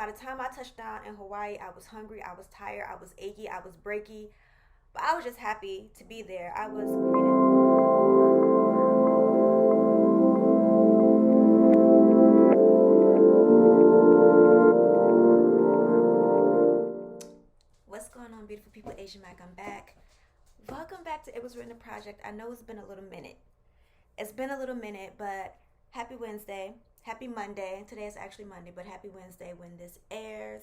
by the time I touched down in Hawaii, I was hungry, I was tired, I was achy, I was breaky, but I was just happy to be there. I was What's going on, beautiful people? Asian Mac, I'm back. Welcome back to It Was Written a Project. I know it's been a little minute. It's been a little minute, but happy Wednesday. Happy Monday. Today is actually Monday, but happy Wednesday when this airs.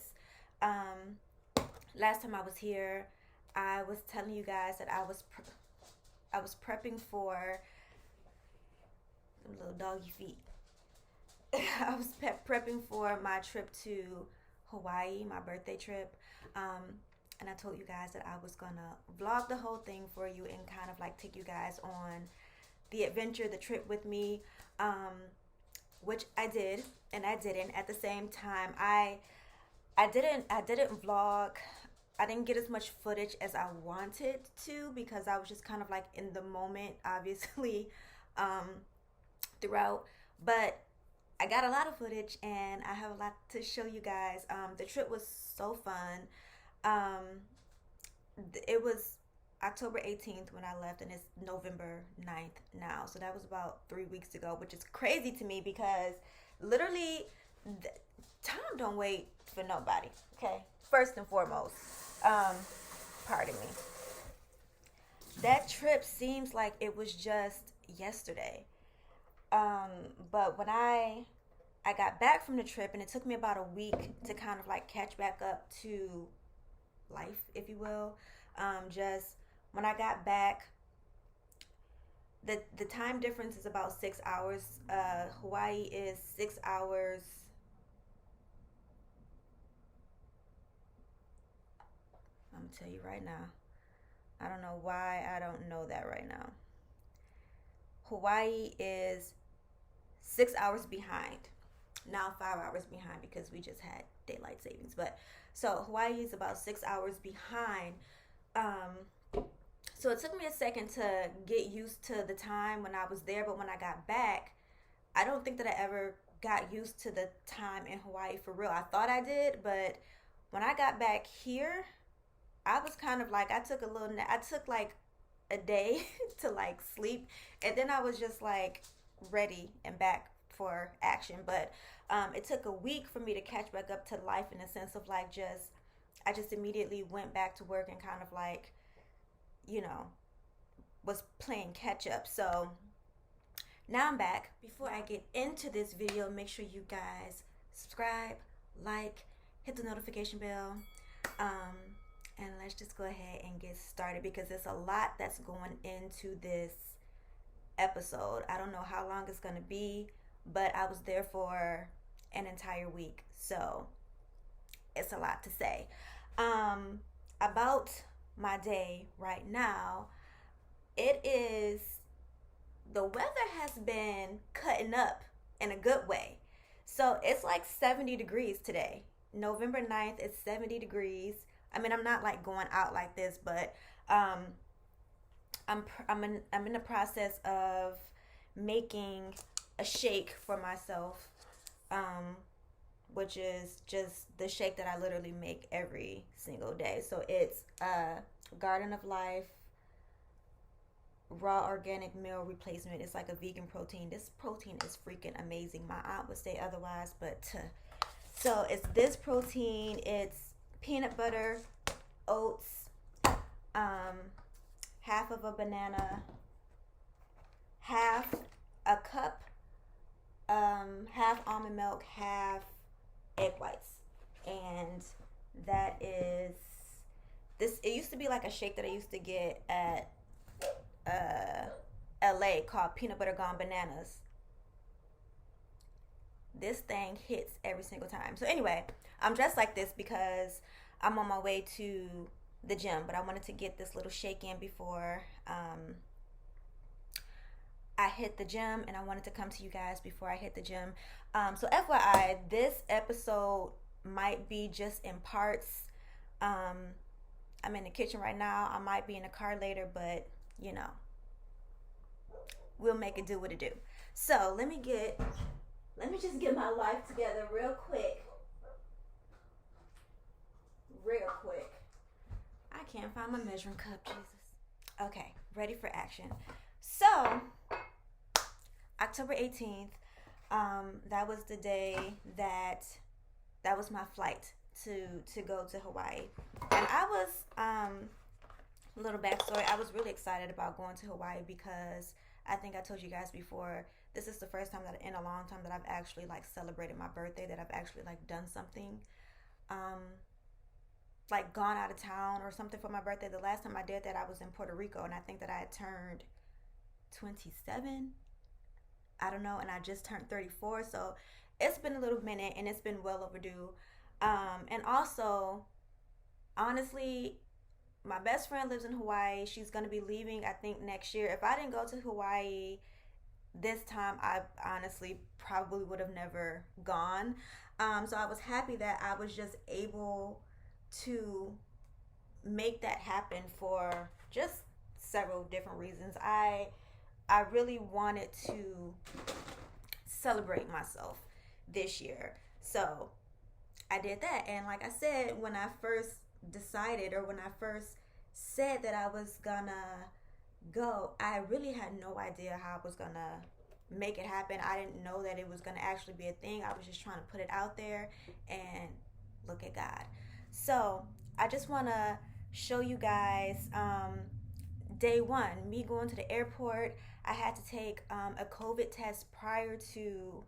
Last time I was here, I was telling you guys that I was prepping for some little doggy feet. I was prepping for my trip to Hawaii, my birthday trip. And I told you guys that I was gonna vlog the whole thing for you and kind of like take you guys on the adventure, the trip with me, which I did and I didn't. At the same time, I didn't vlog. I didn't get as much footage as I wanted to because I was just kind of like in the moment, obviously, throughout. But I got a lot of footage and I have a lot to show you guys. The trip was so fun. It was October 18th when I left, and it's November 9th now. So that was about 3 weeks ago, which is crazy to me because literally time don't wait for nobody. Okay, first and foremost, pardon me. That trip seems like it was just yesterday. But when I got back from the trip, and it took me about a week to kind of like catch back up to life, if you will. Just when I got back, the time difference is about 6 hours. Hawaii is 6 hours. I'm gonna tell you right now. I don't know why I don't know that right now. Hawaii is 6 hours behind. Now 5 hours behind because we just had daylight savings. But so Hawaii is about 6 hours behind. So it took me a second to get used to the time when I was there, but when I got back, I don't think that I ever got used to the time in Hawaii for real. I thought I did, but when I got back here, I was kind of like, I took a little nap. I took like a day to like sleep, and then I was just like ready and back for action. But it took a week for me to catch back up to life in a sense of like I just immediately went back to work and kind of like, was playing catch up. So now I'm back. Before I get into this video, make sure you guys subscribe, like, hit the notification bell, and let's just go ahead and get started because there's a lot that's going into this episode. I don't know how long it's going to be, but I was there for an entire week, so it's a lot to say. About my day right now, the weather has been cutting up in a good way. So it's like 70 degrees today. November 9th, it's 70 degrees. I mean, I'm not like going out like this, but I'm in the process of making a shake for myself, which is just the shake that I literally make every single day. So it's Garden of Life raw organic meal replacement. It's like a vegan protein. This protein is freaking amazing. My aunt would say otherwise, but so it's this protein. It's peanut butter, oats, half of a banana, half a cup, half almond milk, half egg whites. And that is this. It used to be like a shake that I used to get at LA called Peanut Butter Gone Bananas. This thing hits every single time. So anyway, I'm dressed like this because I'm on my way to the gym, but I wanted to get this little shake in before I hit the gym, and I wanted to come to you guys before I hit the gym. So FYI, this episode might be just in parts. I'm in the kitchen right now. I might be in the car later, but we'll make it do what it do. So let me just get my life together real quick. Can't find my measuring cup, Jesus. Okay, ready for action. So, October 18th, that was the day that was my flight to go to Hawaii. And I was, a little backstory, I was really excited about going to Hawaii because I think I told you guys before, this is the first time that in a long time that I've actually like celebrated my birthday, that I've actually like done something, like gone out of town or something for my birthday. The last time I did that, I was in Puerto Rico, and I think that I had turned 27. I don't know, and I just turned 34, so it's been a little minute, and it's been well overdue. And also, honestly, my best friend lives in Hawaii. She's going to be leaving, I think, next year. If I didn't go to Hawaii this time, I honestly probably would have never gone. So I was happy that I was just able to make that happen for just several different reasons. I really wanted to celebrate myself this year. So I did that. And like I said, when I first decided, or when I first said that I was gonna go, I really had no idea how I was gonna make it happen. I didn't know that it was gonna actually be a thing. I was just trying to put it out there, and look at God. So I just want to show you guys day one, me going to the airport. I had to take a COVID test prior to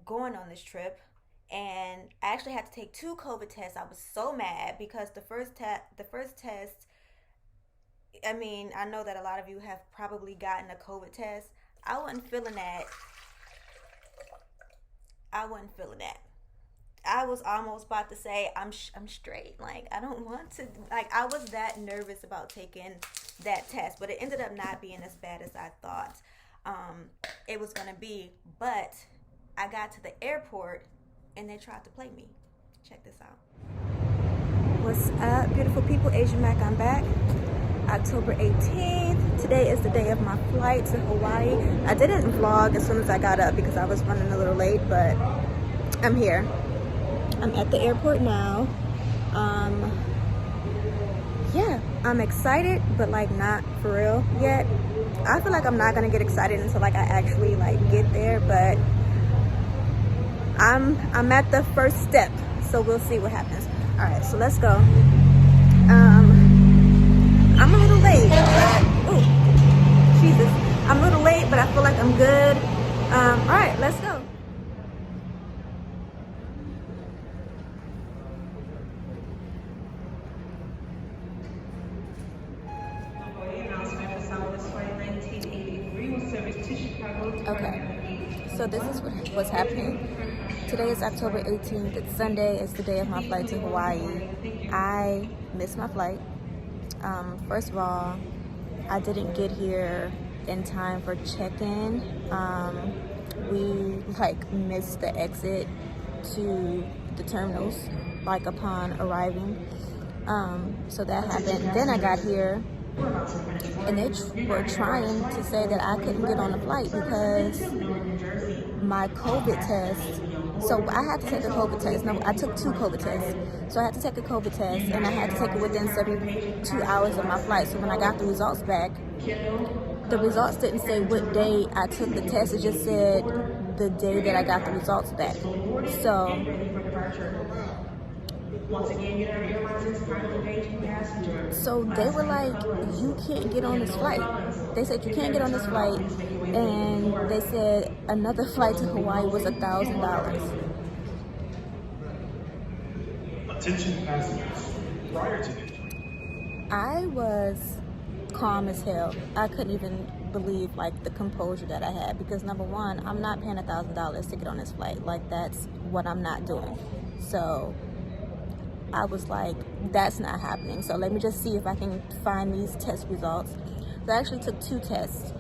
going on this trip, and I actually had to take 2 COVID tests. I was so mad because the first test, I mean, I know that a lot of you have probably gotten a COVID test. I wasn't feeling that. I was almost about to say I'm straight. Like, I don't want to. Like, I was that nervous about taking that test, but it ended up not being as bad as I thought it was gonna be. But I got to the airport and they tried to play me. Check this out. What's up, beautiful people? Asian Mac, I'm back. October 18th. Today is the day of my flight to Hawaii. I didn't vlog as soon as I got up because I was running a little late, but I'm here. I'm at the airport now. Yeah, I'm excited, but like not for real yet. I feel like I'm not gonna get excited until like I actually like get there, but I'm at the first step, so we'll see what happens. All right, so let's go. I'm a little late, but ooh, Jesus, I'm a little late, but I feel like I'm good. All right, let's go. Okay, so this is what's happening. Today is October 18th. It's Sunday. It's the day of my flight to Hawaii. I missed my flight. First of all, I didn't get here in time for check-in. We like missed the exit to the terminals like upon arriving. So that happened. Then I got here, and they were trying to say that I couldn't get on the flight because my COVID test. So I had to take a COVID test. No, I took 2 COVID tests. So I had to take a COVID test, and I had to take it within 72 hours of my flight. So when I got the results back, the results didn't say what day I took the test. It just said the day that I got the results back. So they were like, you can't get on this flight. They said you can't get on this flight, and they said another flight to Hawaii was $1,000. Attention passengers. Prior to this, I was calm as hell. I couldn't even believe like the composure that I had, because number one, I'm not paying $1,000 to get on this flight. Like, that's what I'm not doing. So I was like, that's not happening. So let me just see if I can find these test results. So I actually took 2 tests.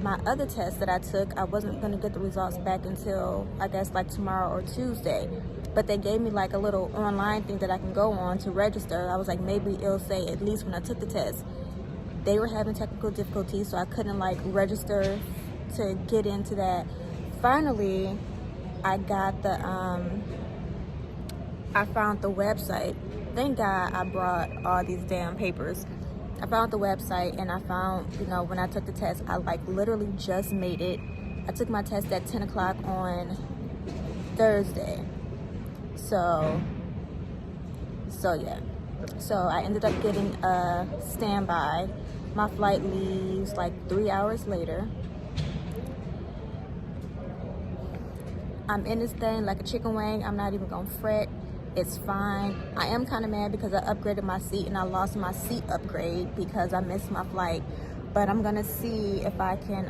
My other test that I took, I wasn't going to get the results back until, I guess, like tomorrow or Tuesday. But they gave me like a little online thing that I can go on to register. I was like, maybe it'll say at least when I took the test. They were having technical difficulties, so I couldn't like register to get into that. Finally, I got the I found the website. Thank God I brought all these damn papers. I found the website, and I found, you know, when I took the test, I like literally just made it. I took my test at 10 o'clock on Thursday. So yeah. So I ended up getting a standby. My flight leaves like 3 hours later. I'm in this thing like a chicken wing. I'm not even gonna fret. It's fine. I am kind of mad because I upgraded my seat and I lost my seat upgrade because I missed my flight. But I'm gonna see if I can,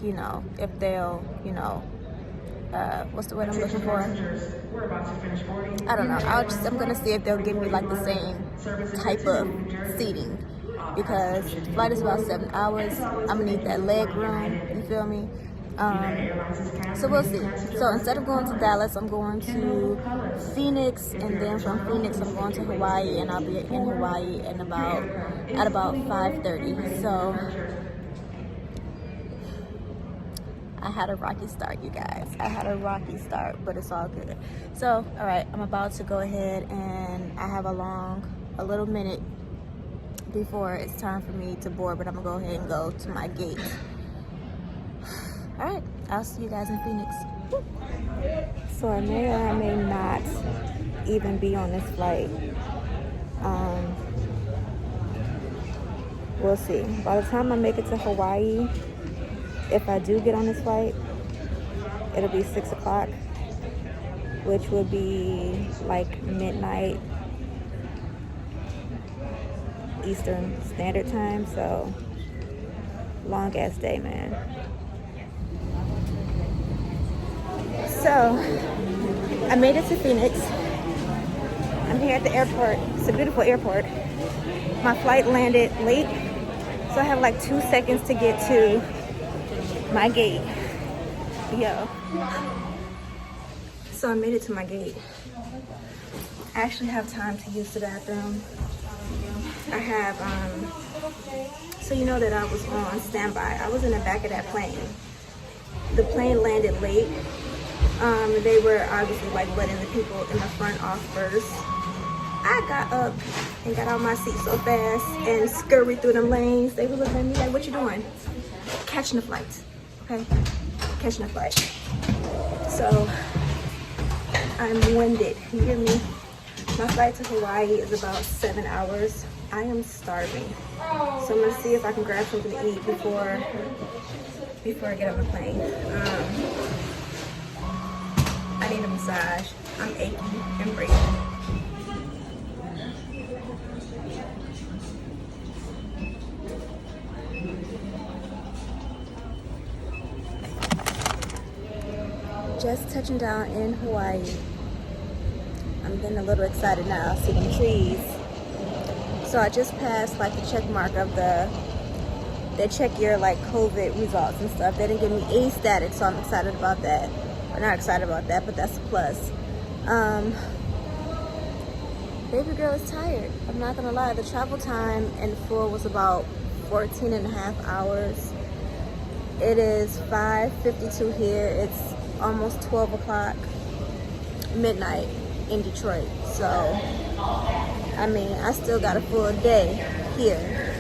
you know, if they'll, you know, what's the word I'm looking for? I don't know. I'm gonna see if they'll give me like the same type of seating, because the flight is about 7 hours. I'm gonna need that leg room. You feel me? So we'll see. So instead of going to Dallas, I'm going to Phoenix, and then from Phoenix I'm going to Hawaii, and I'll be in Hawaii at about 5:30. So I had a rocky start, you guys. I had a rocky start, but it's all good. So, all right, I'm about to go ahead, and I have a little minute before it's time for me to board, but I'm gonna go ahead and go to my gate. All right, I'll see you guys in Phoenix. So I may or I may not even be on this flight. We'll see. By the time I make it to Hawaii, if I do get on this flight, it'll be 6 o'clock, which would be like midnight Eastern Standard Time. So long ass day, man. So I made it to Phoenix. I'm here at the airport. It's a beautiful airport. My flight landed late, so I have like 2 seconds to get to my gate. Yo. So I made it to my gate. I actually have time to use the bathroom. I have, so you know that I was on standby. I was in the back of that plane. The plane landed late. They were obviously like letting the people in the front off first. I got up and got out of my seat so fast and scurried through them lanes. They were looking at me like, what you doing? Catching the flight, okay? Catching the flight. So I'm winded, you hear me? My flight to Hawaii is about 7 hours. I am starving. So I'm gonna see if I can grab something to eat before I get on the plane. I need a massage. I'm achy and breaking. Just touching down in Hawaii. I'm getting a little excited now, seeing trees. So I just passed like the check mark of they check your like COVID results and stuff. They didn't give me any static, so I'm excited about that. Or not excited about that, but that's a plus. Baby girl is tired. I'm not gonna lie, the travel time in full was about 14 and a half hours. It is 5:52 here. It's almost 12 o'clock midnight in Detroit. So, I mean, I still got a full day here.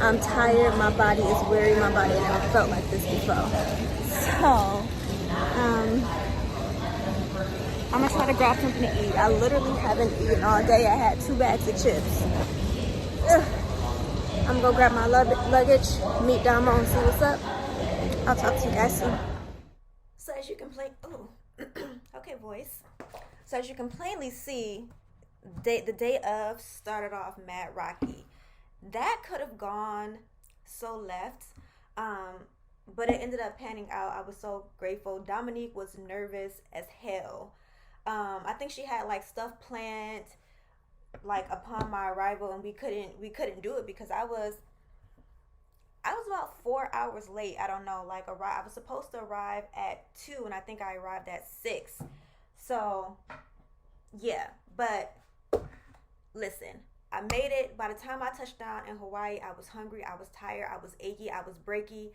I'm tired, my body is weary, my body never felt like this before. So, I'm gonna try to grab something to eat. I literally haven't eaten all day. I had 2 bags of chips. Ugh. I'm gonna grab my luggage, meet Damo and see what's up. I'll talk to you guys soon. So as you can okay voice. So as you can plainly see, the day of started off mad rocky. That could have gone so left, but it ended up panning out. I was so grateful. Dominique was nervous as hell. I think she had like stuff planned like upon my arrival, and we couldn't do it because I was about 4 hours late. I don't know, like I was supposed to arrive at 2 and I think I arrived at 6. So yeah, but listen, I made it. By the time I touched down in Hawaii, I was hungry, I was tired, I was achy, I was breaky.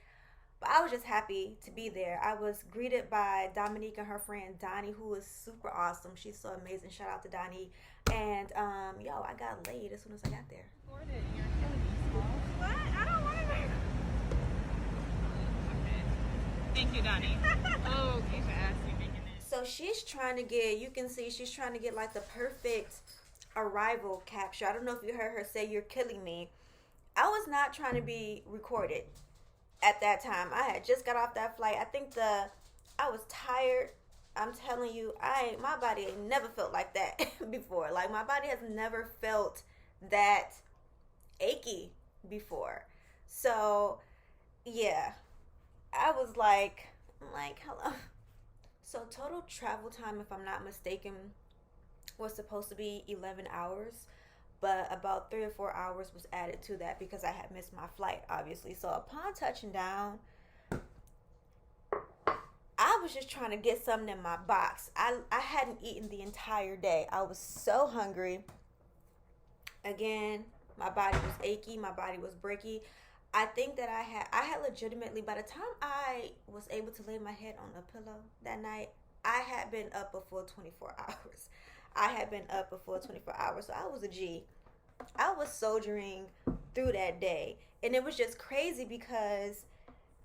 But I was just happy to be there. I was greeted by Dominique and her friend Donnie, who is super awesome. She's so amazing. Shout out to Donnie. And yo, I got laid as soon as I got there. What? I don't want to. Okay. Thank you, Donnie. Oh, okay, for asking. So she's trying to get, you can see she's trying to get like the perfect arrival capture. I don't know if you heard her say, "You're killing me." I was not trying to be recorded at that time. I had just got off that flight. I was tired. I'm telling you, my body ain't never felt like that before. Like my body has never felt that achy before. So yeah, I was like, hello. So total travel time, if I'm not mistaken, was supposed to be 11 hours, but about 3 or 4 hours was added to that because I had missed my flight, obviously. So upon touching down, I was just trying to get something in my box. I hadn't eaten the entire day. I was so hungry. Again, my body was achy, my body was breaky. I think that I had legitimately, by the time I was able to lay my head on the pillow that night, I had been up before 24 hours. I had been up before 24 hours. So I was a G. I was soldiering through that day. And it was just crazy because,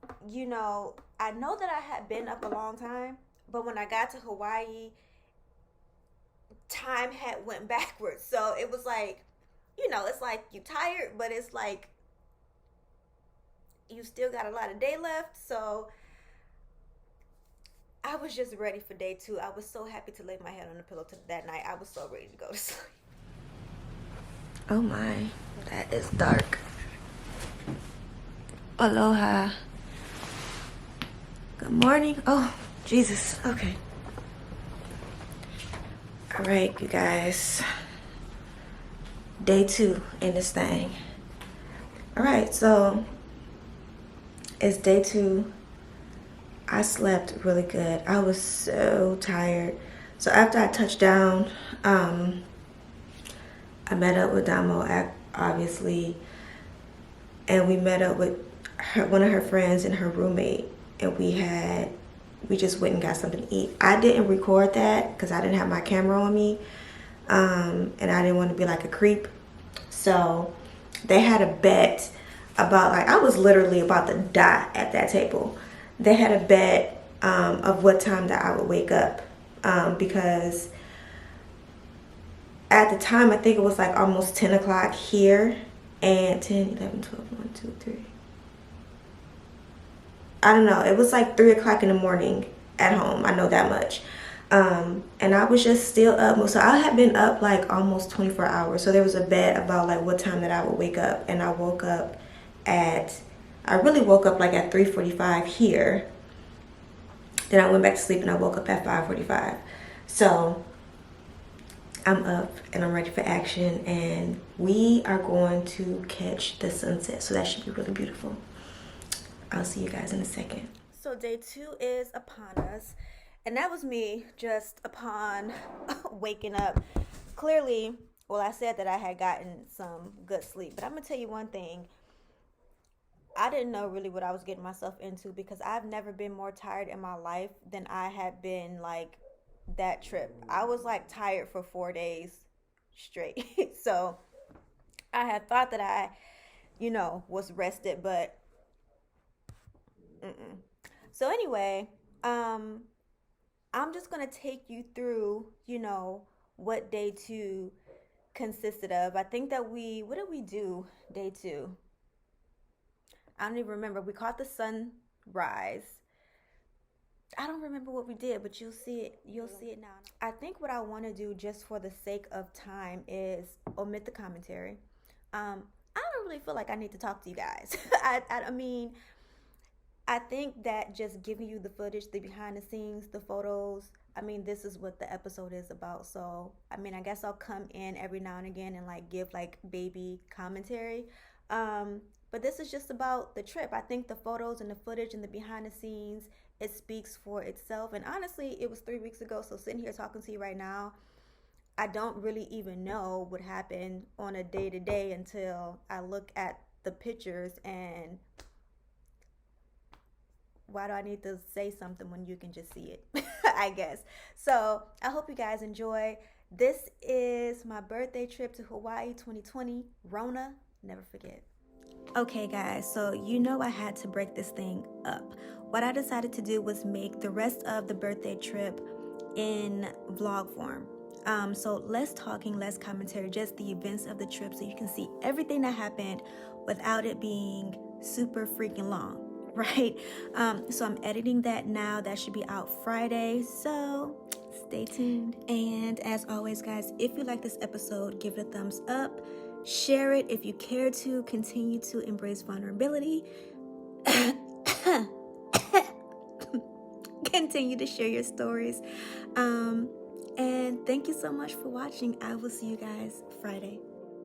I know that I had been up a long time, but when I got to Hawaii, time had went backwards. So it was like, it's like you tired, but it's like you still got a lot of day left. So I was just ready for day two. I was so happy to lay my head on the pillow that night. I was so ready to go to sleep. Oh my, that is dark. Aloha. Good morning. Oh, Jesus. Okay. All right, you guys. Day two in this thing. All right, so it's day two. I slept really good. I was so tired. So after I touched down, I met up with Damo, obviously, and we met up with one of her friends and her roommate, and we just went and got something to eat. I didn't record that because I didn't have my camera on me, and I didn't want to be like a creep. So they had a bet about, like, I was literally about to die at that table. They had a bet of what time that I would wake up, because at the time, I think it was like almost 10 o'clock here, and 10, 11, 12, 1, 2, 3. I don't know. It was like 3 o'clock in the morning at home. I know that much. And I was just still up. So I had been up like almost 24 hours. So there was a bet about like what time that I would wake up. And I really woke up like at 3:45 here. Then I went back to sleep and I woke up at 5:45. So I'm up and I'm ready for action. And we are going to catch the sunset. So that should be really beautiful. I'll see you guys in a second. So day two is upon us. And that was me just upon waking up. Clearly, well, I said that I had gotten some good sleep. But I'm going to tell you one thing. I didn't know really what I was getting myself into because I've never been more tired in my life than I had been like that trip. I was like tired for 4 days straight. So I had thought that I, was rested, but mm-mm. So anyway, I'm just going to take you through, what day two consisted of. I think that what did we do day two? I don't even remember. We caught the sunrise. I don't remember what we did, but you'll see it. You'll see it now. I think what I want to do just for the sake of time is omit the commentary. I don't really feel like I need to talk to you guys. I mean, I think that just giving you the footage, the behind the scenes, the photos, I mean, this is what the episode is about. So, I mean, I guess I'll come in every now and again and like give like baby commentary. But this is just about the trip. I think the photos and the footage and the behind the scenes, it speaks for itself. And honestly, it was 3 weeks ago. So sitting here talking to you right now, I don't really even know what happened on a day to day until I look at the pictures and why do I need to say something when you can just see it? I guess. So I hope you guys enjoy. This is my birthday trip to Hawaii 2020. Rona, never forget. Okay, guys, so you know I had to break this thing up. What I decided to do was make the rest of the birthday trip in vlog form. So less talking, less commentary, just the events of the trip so you can see everything that happened without it being super freaking long, right? So I'm editing that now. That should be out Friday, so stay tuned. And as always, guys, if you like this episode, give it a thumbs up. Share it if you care to. Continue to embrace vulnerability. Continue to share your stories. And thank you so much for watching. I will see you guys Friday.